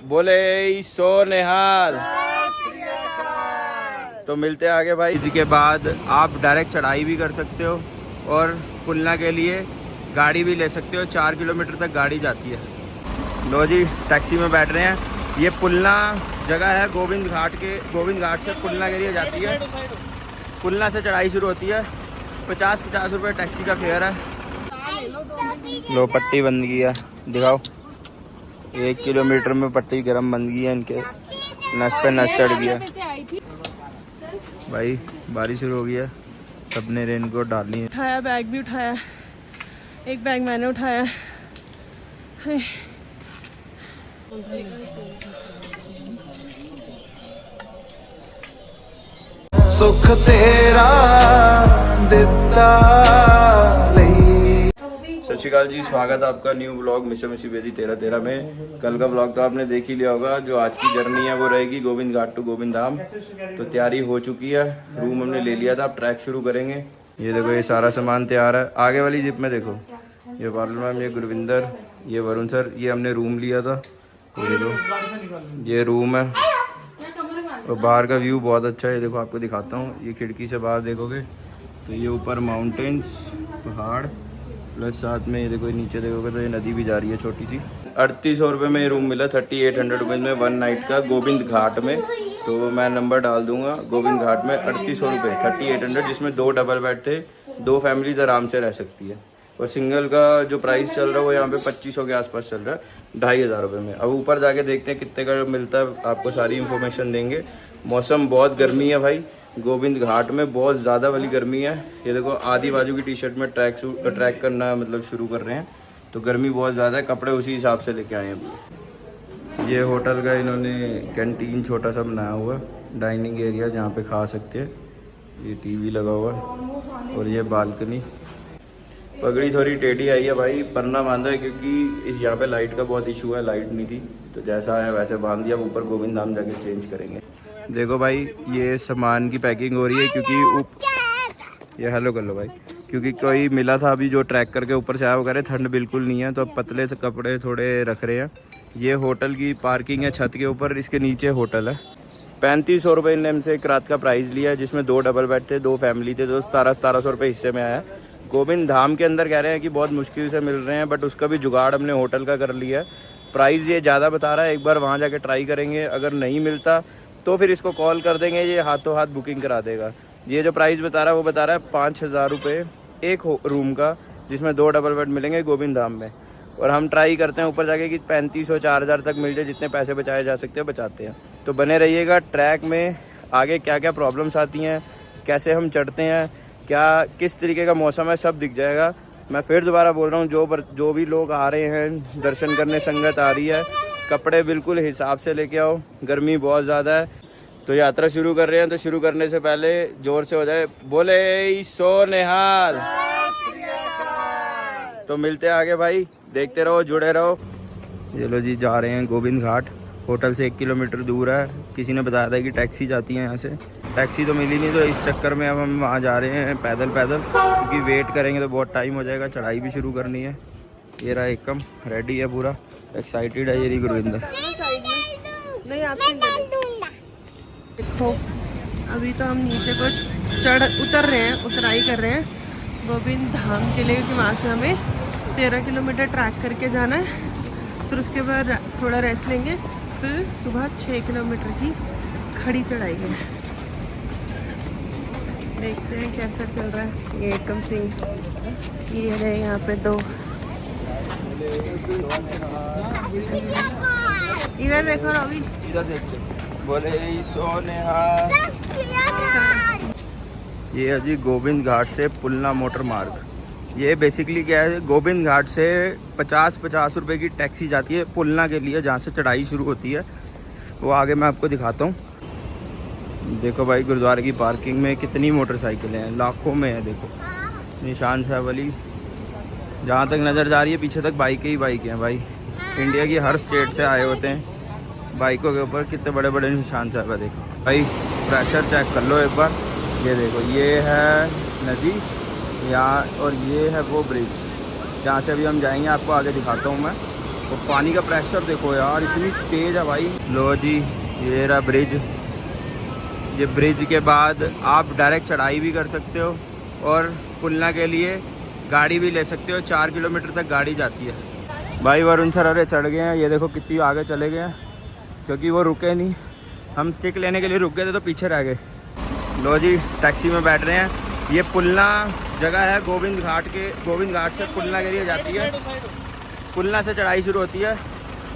बोले सो निहाल। तो मिलते हैं आगे भाई। इसके बाद आप डायरेक्ट चढ़ाई भी कर सकते हो और पुलना के लिए गाड़ी भी ले सकते हो। 4 किलोमीटर तक गाड़ी जाती है। लो जी टैक्सी में बैठ रहे हैं। ये पुलना जगह है गोविंद घाट के। गोविंद घाट से पुलना के लिए जाती है। पुलना से चढ़ाई शुरू होती है। 50 रुपये टैक्सी का फेयर है। लो पट्टी बंद की है, दिखाओ। 1 किलोमीटर में पट्टी गरम बंद की है। इनके नस पे नस चढ़ गया भाई। बारिश शुरू हो गई है। सबने रेनकोट डालनी है। उठाया, बैग भी उठाया। एक बैग मैंने उठाया। सुख तेरा दिता। सत श्री अकाल जी, स्वागत है आपका न्यू ब्लॉग मिशन मिशी बेदी 13 में। कल का ब्लॉग तो आपने देख ही लिया होगा। जो आज की जर्नी है वो रहेगी गोविंद घाट टू गोविंद धाम। तो तैयारी हो चुकी है, रूम हमने ले लिया था। अब ट्रैक शुरू करेंगे। ये देखो, ये सारा सामान तैयार है। आगे वाली जिप में देखो, ये पार्लर मैम, ये गुरविंदर, ये वरुण सर। ये हमने रूम लिया था। ये देखो, ये रूम है और बाहर का व्यू बहुत अच्छा है। ये देखो, आपको दिखाता हूँ। ये खिड़की से बाहर देखोगे तो ये ऊपर माउंटेन्स, पहाड़, प्लस साथ में ये देखो, नीचे देखोगे तो ये नदी भी जा रही है छोटी सी। 3800 रुपये में ये रूम मिला। 3800 रुपये में 1 नाइट का गोविंद घाट में। तो मैं नंबर डाल दूंगा। गोविंद घाट में 3800 रुपये, 3800, जिसमें 2 डबल बेड थे। 2 फैमिलीज आराम से रह सकती है। और सिंगल का जो प्राइस चल रहा है वो यहाँ पे 2500 के आसपास चल रहा है, 2500 रुपये में। अब ऊपर जाके देखते हैं कितने का मिलता है। आपको सारी इन्फॉर्मेशन देंगे। मौसम बहुत गर्मी है भाई। गोविंद घाट में बहुत ज़्यादा वाली गर्मी है। ये देखो, आधी बाजू की टी शर्ट में ट्रैक करना मतलब शुरू कर रहे हैं। तो गर्मी बहुत ज़्यादा है। कपड़े उसी हिसाब से लेके आए हैं अभी। ये होटल का इन्होंने कैंटीन छोटा सा बनाया हुआ, डाइनिंग एरिया जहाँ पे खा सकते हैं। ये टीवी लगा हुआ है और ये बालकनी। पगड़ी थोड़ी टेढ़ी आई है भाई, पन्ना बांधा है क्योंकि यहाँ पे लाइट का बहुत इशू है। लाइट नहीं थी तो जैसा है वैसे बांध दिया। ऊपर गोविंद धाम जाके चेंज करेंगे। देखो भाई, ये सामान की पैकिंग हो रही है क्योंकि ये हेलो कर लो भाई, क्योंकि कोई मिला था अभी जो ट्रैक करके ऊपर से आया वो कह रहे ठंड बिल्कुल नहीं है। तो अब पतले से कपड़े थोड़े रख रहे हैं। ये होटल की पार्किंग है छत के ऊपर, इसके नीचे होटल है। 3500 रुपये इनने हमसे एक रात का प्राइस लिया है, जिसमें 2 डबल बेड थे, 2 फैमिली थे। तो 1700 रुपये हिस्से में आया। गोविंद धाम के अंदर कह रहे हैं कि बहुत मुश्किल से मिल रहे हैं, बट उसका भी जुगाड़ हमने होटल का कर लिया है। प्राइस ये ज़्यादा बता रहा है। एक बार वहाँ जाके ट्राई करेंगे। अगर नहीं मिलता तो फिर इसको कॉल कर देंगे, ये हाथों हाथ बुकिंग करा देगा। ये जो प्राइस बता रहा है वो बता रहा है 5000 रुपये एक रूम का, जिसमें 2 डबल बेड मिलेंगे गोविंद धाम में। और हम ट्राई करते हैं ऊपर जाके कि 3500 4000 तक मिल जाए। जितने पैसे बचाए जा सकते हैं बचाते हैं। तो बने रहिएगा। ट्रैक में आगे क्या क्या प्रॉब्लम्स आती हैं, कैसे हम चढ़ते हैं, क्या किस तरीके का मौसम है, सब दिख जाएगा। मैं फिर दोबारा बोल रहा हूँ, जो भी लोग आ रहे हैं दर्शन करने, संगत आ रही है, कपड़े बिल्कुल हिसाब से लेके आओ। गर्मी बहुत ज़्यादा है। तो यात्रा शुरू कर रहे हैं। तो शुरू करने से पहले जोर से हो जाए, बोले सो निहाल। तो मिलते हैं आगे भाई, देखते रहो, जुड़े रहो। ये लो जी, जा रहे हैं गोविंद घाट। होटल से 1 किलोमीटर दूर है। किसी ने बताया था कि टैक्सी जाती है यहाँ से। टैक्सी तो मिली नहीं, तो इस चक्कर में अब हम वहाँ जा रहे हैं पैदल क्योंकि वेट करेंगे तो बहुत टाइम हो जाएगा। चढ़ाई भी शुरू करनी है। ये रहा एकम, रेडी है पूरा, एक्साइटेड है। ये रही गुरविंदर। देखो, अभी तो हम नीचे को उतर रहे हैं, उतराई कर रहे हैं गोविंद धाम के लिए, क्योंकि वहाँ से हमें 13 किलोमीटर ट्रैक करके जाना है। फिर उसके बाद थोड़ा रेस्ट लेंगे। फिर सुबह 6 किलोमीटर की खड़ी चढ़ाई है। देखते हैं कैसा चल रहा है। ये एकम सिंह, ये रहे यहाँ पे 2। इधर देखो रवि, इधर देखते, बोले सो निहाल। ये है जी गोविंद घाट से पुलना मोटर मार्ग। ये बेसिकली क्या है, गोविंद घाट से 50 रुपये की टैक्सी जाती है पुलना के लिए, जहाँ से चढ़ाई शुरू होती है। वो आगे मैं आपको दिखाता हूँ। देखो भाई, गुरुद्वारे की पार्किंग में कितनी मोटरसाइकिलें हैं, लाखों में है। देखो, निशान साहब वाली जहाँ तक नज़र जा रही है, पीछे तक बाइकें ही बाइक हैं भाई। इंडिया की हर स्टेट से आए होते हैं। बाइकों के ऊपर कितने बड़े बड़े निशान साहब है। देखो भाई, प्रेशर चेक कर लो एक बार। ये देखो, ये है नदी यहाँ, और ये है वो ब्रिज जहाँ से अभी हम जाएंगे। आपको आगे दिखाता हूँ मैं। और पानी का प्रेशर देखो यार, इतनी तेज है भाई। लो जी, ये रहा ब्रिज। ये ब्रिज के बाद आप डायरेक्ट चढ़ाई भी कर सकते हो और पुलना के लिए गाड़ी भी ले सकते हो। 4 किलोमीटर तक गाड़ी जाती है भाई। वरुण सर अरे चढ़ गए हैं, ये देखो कितनी आगे चले गए हैं, क्योंकि वो रुके नहीं। हम स्टिक लेने के लिए रुक गए थे तो पीछे रह गए। लो जी, टैक्सी में बैठ रहे हैं। ये पुलना जगह है गोविंद घाट के, गोविंद घाट से पुलना के लिए जाती है। पुलना से चढ़ाई शुरू होती है।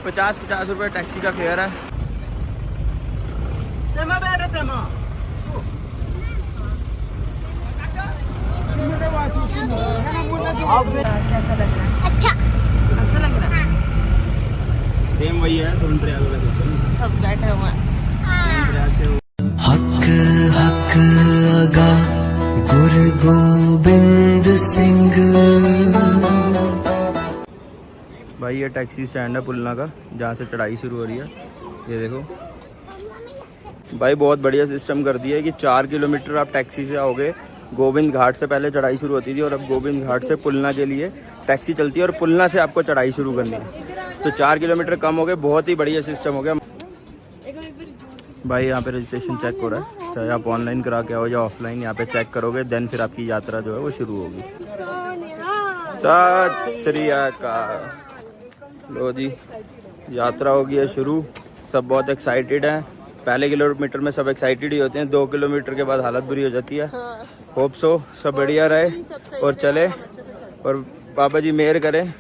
50 रुपये टैक्सी का फेयर है। कैसा लग रहा है? अच्छा लग रहा है। सेम वही है सोनप्रयाग लोकेशन। सब बैठे हुए हैं। सोनप्रयाग से हक हक अगा गुरु गोबिंद सिंह। भाई ये टैक्सी स्टैंड है पुलना का, जहाँ से चढ़ाई शुरू हो रही है। ये देखो भाई, बहुत बढ़िया सिस्टम कर दिया है कि 4 किलोमीटर आप टैक्सी से आओगे। गोविंद घाट से पहले चढ़ाई शुरू होती थी और अब गोविंद घाट से पुलना के लिए टैक्सी चलती है और पुलना से आपको चढ़ाई शुरू करनी है। तो 4 किलोमीटर कम हो गए। बहुत ही बढ़िया सिस्टम हो गया भाई। यहाँ पे रजिस्ट्रेशन चेक हो रहा है, चाहे आप ऑनलाइन करा के आओ या ऑफलाइन, यहाँ पे चेक करोगे देन फिर आपकी यात्रा जो है वो शुरू होगी। सत श्री अकाल। लो जी, यात्रा होगी है शुरू। सब बहुत एक्साइटेड हैं। पहले किलोमीटर में सब एक्साइटेड ही होते हैं, 2 किलोमीटर के बाद हालत बुरी हो जाती है। होप सो सब बढ़िया रहे और चले और पापा जी मेहर करें।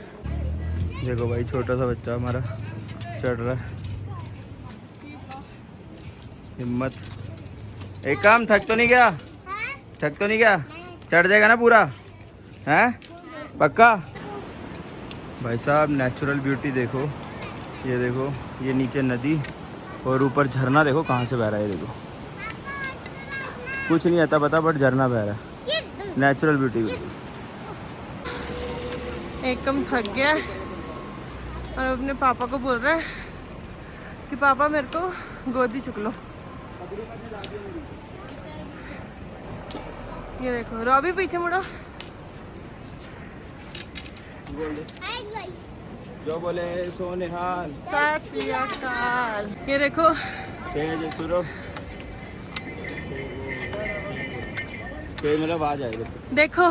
देखो भाई, छोटा सा बच्चा हमारा चढ़ रहा है। हिम्मत। एक काम, थक तो नहीं गया? थक तो नहीं गया? चढ़ जाएगा ना पूरा? हैं पक्का? भाई साहब नेचुरल ब्यूटी देखो। ये देखो, ये नीचे नदी और ऊपर झरना देखो कहाँ से बह रहा है। ये देखो, कुछ नहीं आता पता, बट झरना बह रहा है। Natural beauty. एकदम थक गया और अपने पापा को बोल रहा है कि पापा मेरे को गोदी चुक लो। ये देखो, रॉबी पीछे मुड़ो। जो बोले सोनिहाल। सत श्री अकाल। ये देखो, तेज सुरो, तेज मतलब आ जाएगा। देखो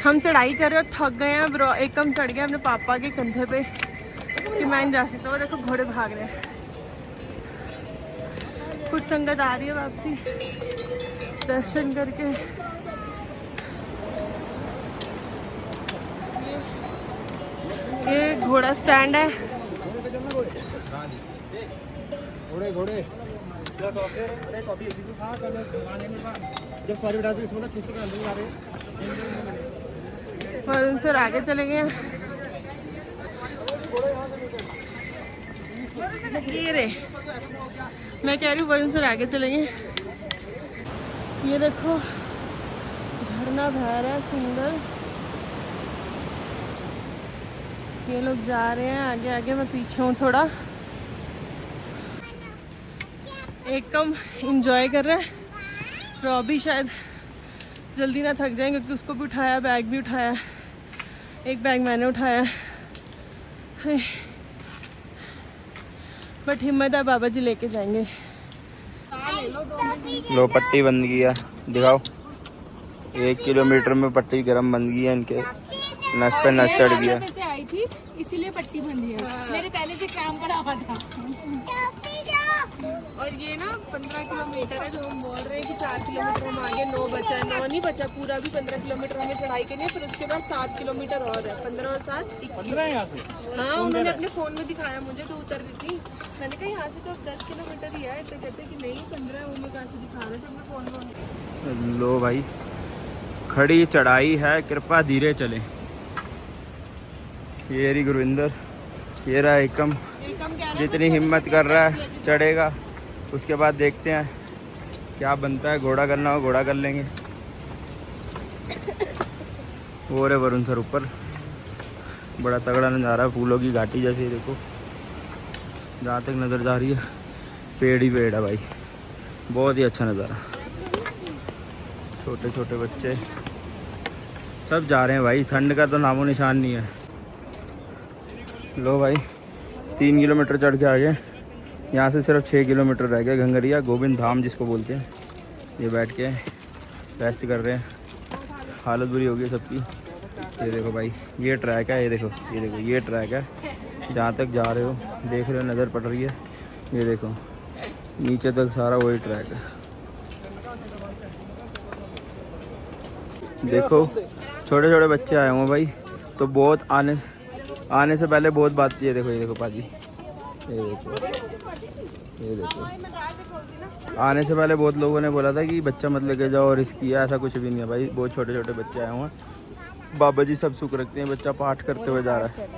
हम चढ़ाई कर रहे हो, थक गए हैं ब्रो। एकदम चढ़ गए अपने पापा के कंधे पे कि मैं नहीं जा सकता। वो देखो घोड़े भाग रहे हैं। कुछ संगत आ रही है वापसी दर्शन करके। ये घोड़ा स्टैंड है। घोड़े घोड़े और उनसे आगे चले गए हैं। ये रे, मैं कह रही हूँ वरुण सर आगे चले गए। ये देखो झरना बह रहा है सिंगल। ये लोग जा रहे हैं आगे आगे, मैं पीछे हूँ थोड़ा। एकदम इंजॉय कर रहे हैं। रॉबी शायद जल्दी ना थक जाए क्योंकि उसको भी उठाया, बैग भी उठाया। एक बैग मैंने उठाया। बट हिम्मत है, बाबा जी लेके जाएंगे। लो पट्टी बंद गई है, दिखाओ। 1 किलोमीटर में पट्टी गरम बंद गई है इनके। नस पे नस चढ़ गया। से आई थी इसीलिए पट्टी बंधी है। मेरे पहले से काम पड़ा हुआ था। और ये ना 15 किलोमीटर है, जो हम बोल रहे हैं कि 4 किलोमीटर हम आगे, 9 बचा है। 9 नहीं बचा, पूरा भी 15 किलोमीटर हमें चढ़ाई करनी है। फिर उसके बाद 7 किलोमीटर और है। 15 और 7 15 यहाँ से। हाँ, उन्होंने अपने फोन में दिखाया मुझे, तो उतर रही थी। मैंने कहा यहाँ से तो 10 किलोमीटर ही है। तो कहते कि नहीं 15 है। उन्हें कहाँ से दिखा रहे थे अपने फोन में। लो भाई, खड़ी चढ़ाई है, कृपा धीरे चले। ये रही गुरविंदर, ये रहा एकम। जितनी हिम्मत कर रहा है चढ़ेगा। उसके बाद देखते हैं क्या बनता है। घोड़ा करना हो घोड़ा कर लेंगे। वो रे वरुण सर ऊपर, बड़ा तगड़ा नज़ारा है, फूलों की घाटी जैसे। देखो जहाँ तक नज़र जा रही है पेड़ ही पेड़ है भाई। बहुत ही अच्छा नज़ारा। छोटे छोटे बच्चे सब जा रहे हैं भाई। ठंड का तो नामो निशान नहीं है। लो भाई 3 किलोमीटर चढ़ के आ गए। यहाँ से सिर्फ 6 किलोमीटर रह गए। घंगरिया गोविंद धाम जिसको बोलते हैं। ये बैठ के रेस्ट कर रहे हैं। हालत बुरी हो गई सबकी। ये देखो भाई ये ट्रैक है। ये देखो ये ट्रैक है। जहाँ तक जा रहे हो देख रहे हो, नज़र पड़ रही है। ये देखो नीचे तक सारा वही ट्रैक है। देखो छोटे छोटे बच्चे आए हुए भाई, तो बहुत आने से पहले बहुत बात। ये देखो पाजी, ये देखो आने से पहले बहुत लोगों ने बोला था कि बच्चा मत लेके जाओ, रिस्की है। ऐसा कुछ भी नहीं है भाई। बहुत छोटे छोटे बच्चे आए हुए हैं। बाबा जी सब सुख रखते हैं। बच्चा पाठ करते हुए जा रहा है।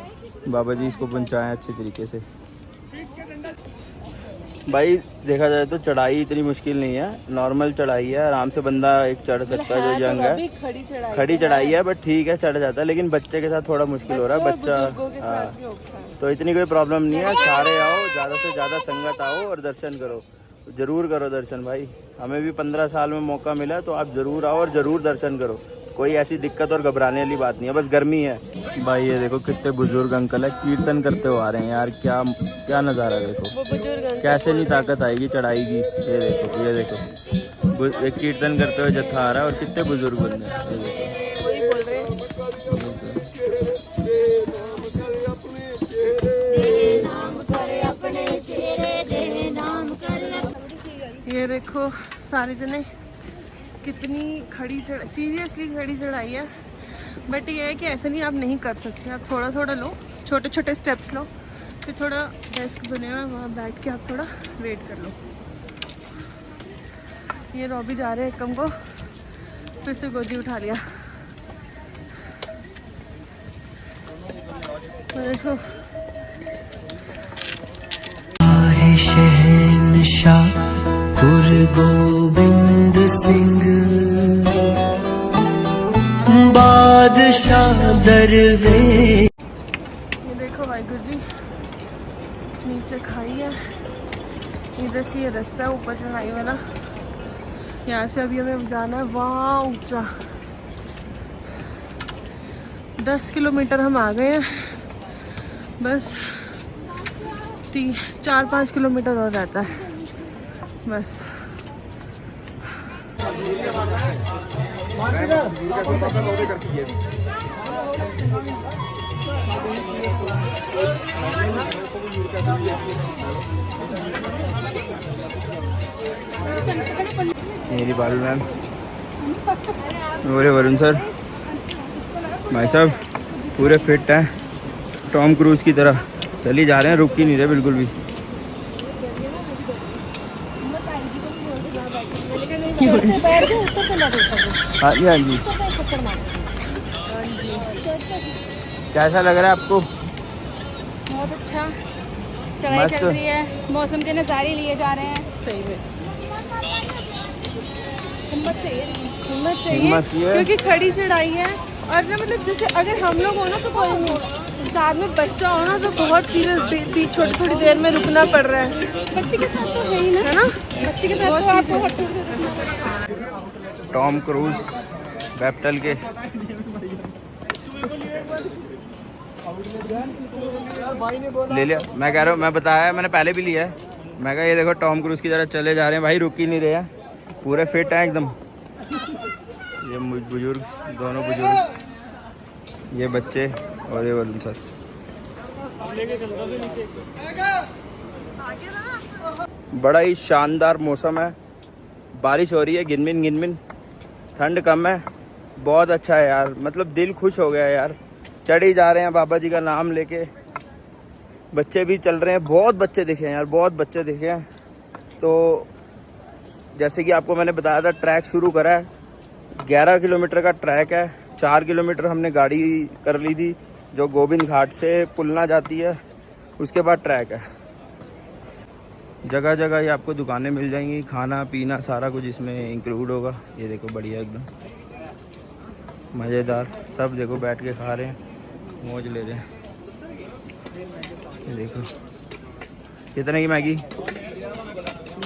बाबा जी इसको पहुँचाएँ अच्छे तरीके से। भाई देखा जाए तो चढ़ाई इतनी मुश्किल नहीं है, नॉर्मल चढ़ाई है। आराम से बंदा एक चढ़ सकता है जो यंग है। खड़ी चढ़ाई है बट ठीक है, चढ़ जाता है। लेकिन बच्चे के साथ थोड़ा मुश्किल हो रहा है। बच्चा हाँ, तो इतनी कोई प्रॉब्लम नहीं है। सारे आओ, ज़्यादा से ज़्यादा संगत आओ और दर्शन करो। ज़रूर करो दर्शन भाई। हमें भी 15 साल में मौका मिला, तो आप ज़रूर आओ और ज़रूर दर्शन करो। कोई ऐसी दिक्कत और घबराने वाली बात नहीं है, बस गर्मी है। भाई ये देखो कितने बुजुर्ग अंकल है, कीर्तन करते हुए आ रहे हैं यार। क्या नज़ारा देखो। कैसे नहीं ताकत आएगी चढ़ाई की। ये देखो एक कीर्तन करते हुए जत्था आ रहा है और कितने बुजुर्ग बंदे हैं। ये देखो ये देखो सारे जने कितनी सीरियसली खड़ी चढ़ाई है। बट ये है कि ऐसा नहीं आप नहीं कर सकते। आप थोड़ा थोड़ा लो, छोटे छोटे स्टेप्स लो। फिर थोड़ा डेस्क बने हुए वहाँ बैठ के आप थोड़ा वेट कर लो। ये रॉबी जा रहे हैं एकम को, फिर से गोदी उठा लिया। देखो शहंशाह गुरु गोबिंद सिंह बादशाह दरवे। ये देखो वाहिगुरु जी, नीचे खाई है। इधर से ये रास्ता है ऊपर चढ़ाई वाला। यहाँ से अभी हमें जाना है वहाँ ऊंचा। 10 किलोमीटर हम आ गए हैं। बस 4-5 किलोमीटर और रहता है बस। मेरी बालू मैम, मेरे वरुण सर, भाई साहब पूरे फिट हैं, टॉम क्रूज की तरह चली जा रहे हैं, रुक ही नहीं रहे बिल्कुल भी। हाँ जी हाँ जी। कैसा लग रहा है आपको? बहुत अच्छा, चढ़ाई चल रही है। मौसम के नज़ारे लिए जा रहे हैं। सही में हिम्मत हिम्मत चाहिए क्योंकि खड़ी चढ़ाई है। और ना मतलब जैसे अगर हम लोग हो ना तो कोई नहीं, साथ में बच्चा हो ना तो बहुत चीज़ें थोड़ी देर में रुकना पड़ रहा है। बच्चे के साथ तो है ही ना, है ना? बच्चे के साथ तो आपको टॉम क्रूज बैप्टल के ले लिया। मैं कह रहा हूँ, मैं बताया, मैंने पहले भी लिया है। मैं कहा ये देखो टॉम क्रूज की तरह चले जा रहे हैं भाई, रुक ही नहीं रहे हैं, पूरे फिट हैं एकदम। ये बुजुर्ग, दोनों बुजुर्ग, ये बच्चे और ये वरुण सर। बड़ा ही शानदार मौसम है, बारिश हो रही है गिनमिन गिनमिन, ठंड कम है, बहुत अच्छा है यार। मतलब दिल खुश हो गया यार। चढ़ ही जा रहे हैं बाबा जी का नाम लेके, बच्चे भी चल रहे हैं। बहुत बच्चे दिखे हैं यार, बहुत बच्चे दिखे हैं। तो जैसे कि आपको मैंने बताया था, ट्रैक शुरू करा है। 11 किलोमीटर का ट्रैक है। 4 किलोमीटर हमने गाड़ी कर ली थी जो गोविंद घाट से पुलना जाती है, उसके बाद ट्रैक है। जगह जगह ही आपको दुकानें मिल जाएंगी, खाना पीना सारा कुछ इसमें इंक्लूड होगा। ये देखो बढ़िया एकदम मज़ेदार, सब देखो बैठ के खा रहे हैं, मौज ले रहे हैं। ये देखो कितने की मैगी?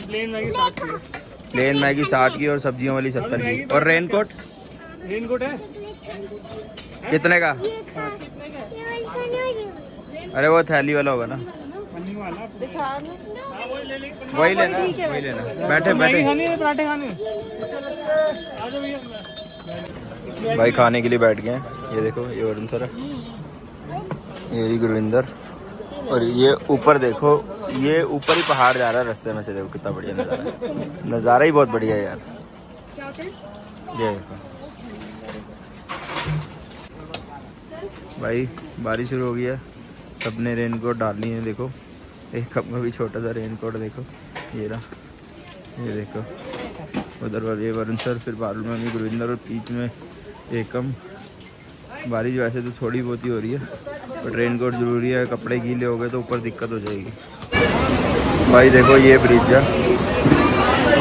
प्लेन मैगी 60 की। प्लेन मैगी 60 की और सब्जियों वाली 70 की। और रेनकोट रेनकोट है कितने का? अरे वो थैली वाला होगा ना, पन्नी वाला दिखा ना। वही लेना, ठीक है वही लेना। बैठे मैगी बैठे खानी है, पराठे खाने हैं? आ जाओ भैया। भाई खाने के लिए बैठ गए हैं। ये देखो, ये वरुण सर है, ये गुरविंदर, और ये ऊपर देखो, ये ऊपर ही पहाड़ जा रहा है रास्ते में से। देखो कितना बढ़िया नज़ारा है, नज़ारा ही बहुत बढ़िया है यार। ये देखो भाई, बारिश शुरू हो गई है, सबने रेनकोट डालनी है। देखो एक कप में भी छोटा सा रेनकोट, देखो ये रहा, ये देखो उधर वाले वरुण सर, फिर बादल में भी गुरविंदर, और बीच में एकम। बारिश वैसे तो थोड़ी बहुत ही हो रही है, बट रेनकोट ज़रूरी है, कपड़े गीले हो गए तो ऊपर दिक्कत हो जाएगी। भाई देखो ये ब्रिज है,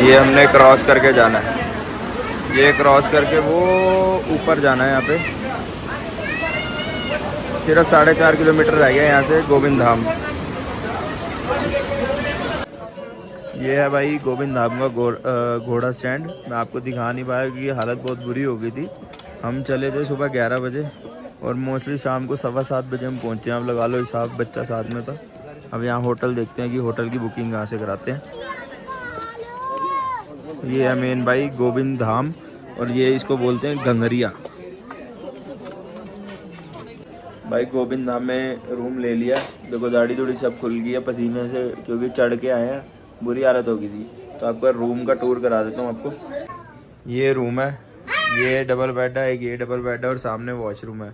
ये हमने क्रॉस करके जाना है, ये क्रॉस करके वो ऊपर जाना है। यहाँ पे सिर्फ 4.5 किलोमीटर रह गया यहाँ से गोविंद धाम। ये है भाई गोविंद धाम का घोड़ा स्टैंड। मैं आपको दिखा नहीं पाया क्योंकि हालत बहुत बुरी हो गई थी। हम चले थे सुबह 11 बजे और मोस्टली शाम को 7:15 बजे हम पहुँचे। आप लगा लो हिसाब, बच्चा साथ में था। अब यहाँ होटल देखते हैं कि होटल की बुकिंग कहाँ से कराते हैं। ये है मेन भाई गोविंद धाम, और ये इसको बोलते हैं गंगरिया। भाई गोविंद धाम में रूम ले लिया। देखो दाढ़ी दूढ़ी सब खुल गई है पसीने से, क्योंकि चढ़ के आए हैं, बुरी हालत हो गई थी। तो आपका रूम का टूर करा देता हूँ आपको। ये रूम है, ये डबल बेड है, एक ये डबल बेड है और सामने वॉशरूम है।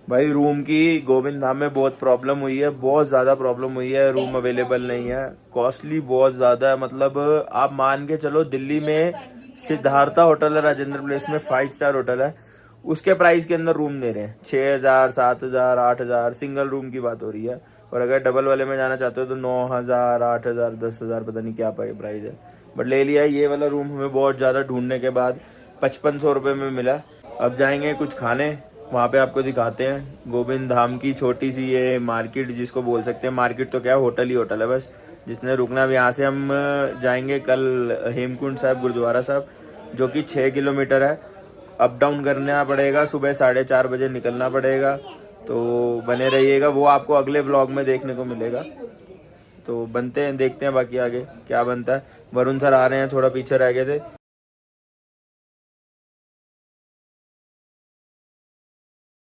भाई रूम की गोविंद धाम में बहुत प्रॉब्लम हुई है, बहुत ज़्यादा प्रॉब्लम हुई है। रूम अवेलेबल नहीं है, कॉस्टली बहुत ज़्यादा है। मतलब आप मान के चलो, दिल्ली में सिद्धार्था होटल है राजेंद्र प्लेस में, 5 स्टार होटल है, उसके प्राइस के अंदर रूम दे रहे हैं 6,000, 7,000, 8,000, सिंगल रूम की बात हो रही है। और अगर डबल वाले में जाना चाहते हो तो 9,000, 8,000, 10,000, पता नहीं क्या प्राइस है। बट ले लिया है। ये वाला रूम हमें बहुत ज़्यादा ढूंढने के बाद 5500 रुपये में मिला। अब जाएंगे कुछ खाने, वहाँ पे आपको दिखाते हैं। गोविंद धाम की छोटी सी ये मार्केट जिसको बोल सकते हैं, मार्केट तो क्या है, होटल ही होटल है बस, जिसने रुकना। अब यहाँ से हम जाएंगे कल हेमकुंड साहिब गुरुद्वारा साहब, जो कि 6 किलोमीटर है। अप डाउन करना पड़ेगा, सुबह 4:30 बजे निकलना पड़ेगा। तो बने रहिएगा, वो आपको अगले व्लॉग में देखने को मिलेगा। तो बनते हैं, देखते हैं बाकी आगे क्या बनता है। वरुण सर आ रहे हैं, थोड़ा पीछे रह गए थे।